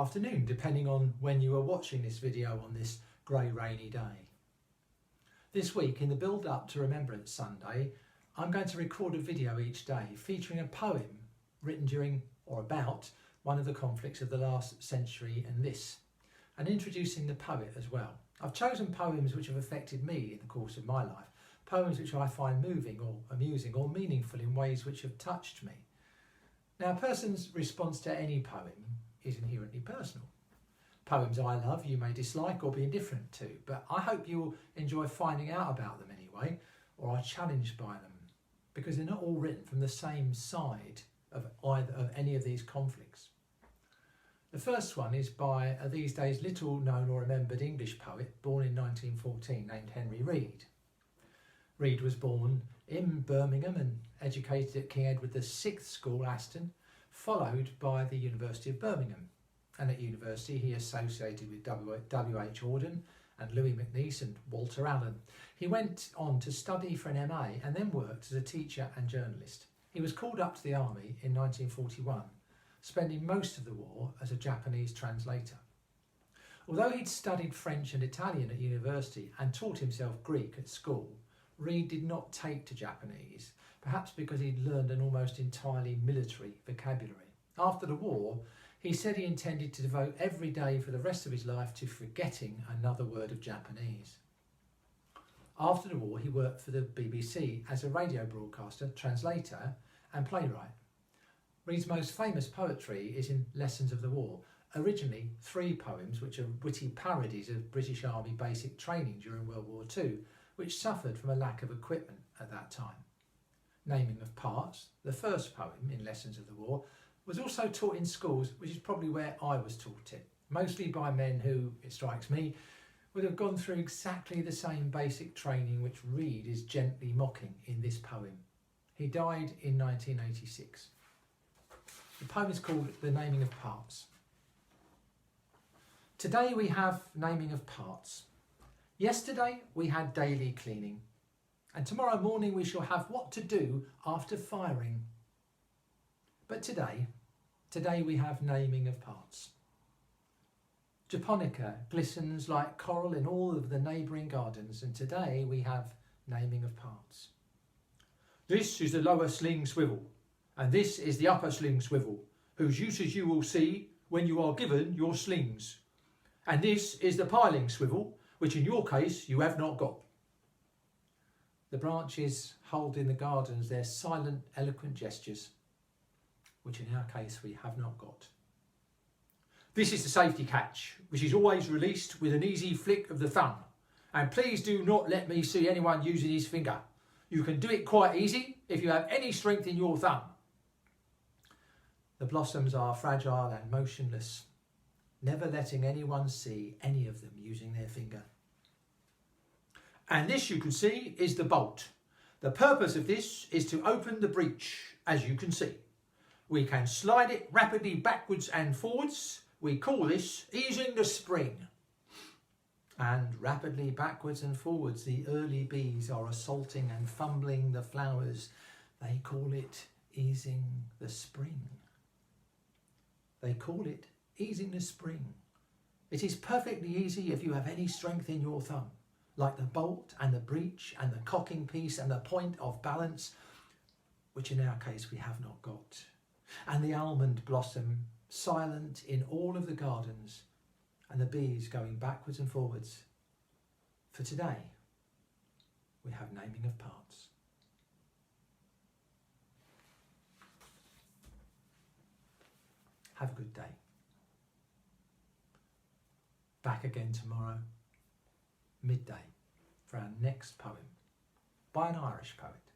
afternoon, depending on when you are watching this video on this grey rainy day. This week, in the build-up to Remembrance Sunday, I'm going to record a video each day featuring a poem written during or about one of the conflicts of the last century and this, and introducing the poet as well. I've chosen poems which have affected me in the course of my life, poems which I find moving or amusing or meaningful in ways which have touched me. Now, a person's response to any poem is inherently personal. Poems I love you may dislike or be indifferent to, but I hope you'll enjoy finding out about them anyway, or are challenged by them, because they're not all written from the same side of any of these conflicts. The first one is by a these days little known or remembered English poet born in 1914 named Henry Reed. Reed was born in Birmingham and educated at King Edward VI School, Aston, followed by the University of Birmingham. And at university he associated with W.H. Auden and Louis MacNeice and Walter Allen. He went on to study for an MA and then worked as a teacher and journalist. He was called up to the army in 1941, spending most of the war as a Japanese translator. Although he'd studied French and Italian at university and taught himself Greek at school, Reed did not take to Japanese, perhaps because he'd learned an almost entirely military vocabulary. After the war, he said he intended to devote every day for the rest of his life to forgetting another word of Japanese. After the war, he worked for the BBC as a radio broadcaster, translator and playwright. Reed's most famous poetry is in Lessons of the War, originally 3 poems which are witty parodies of British Army basic training during World War II, which suffered from a lack of equipment at that time. Naming of Parts, the first poem in Lessons of the War, was also taught in schools, which is probably where I was taught it, mostly by men who, it strikes me, would have gone through exactly the same basic training which Reed is gently mocking in this poem. He died in 1986. The poem is called The Naming of Parts. Today we have naming of parts. Yesterday we had daily cleaning, and tomorrow morning we shall have what to do after firing. But today we have naming of parts. Japonica glistens like coral in all of the neighbouring gardens, and today we have naming of parts. This is the lower sling swivel, and this is the upper sling swivel, whose uses you will see when you are given your slings. And this is the piling swivel, which in your case you have not got. The branches hold in the gardens their silent, eloquent gestures, which in our case we have not got. This is the safety catch, which is always released with an easy flick of the thumb. And please do not let me see anyone using his finger. You can do it quite easy if you have any strength in your thumb. The blossoms are fragile and motionless, never letting anyone see any of them using their finger. And this, you can see, is the bolt. The purpose of this is to open the breech, as you can see. We can slide it rapidly backwards and forwards. We call this easing the spring. And rapidly backwards and forwards the early bees are assaulting and fumbling the flowers. They call it easing the spring. They call it easing the spring. It is perfectly easy if you have any strength in your thumb, like the bolt and the breech and the cocking piece and the point of balance, which in our case we have not got. And the almond blossom, silent in all of the gardens, and the bees going backwards and forwards. For today, we have naming of parts. Have a good day. Back again tomorrow, midday, for our next poem by an Irish poet.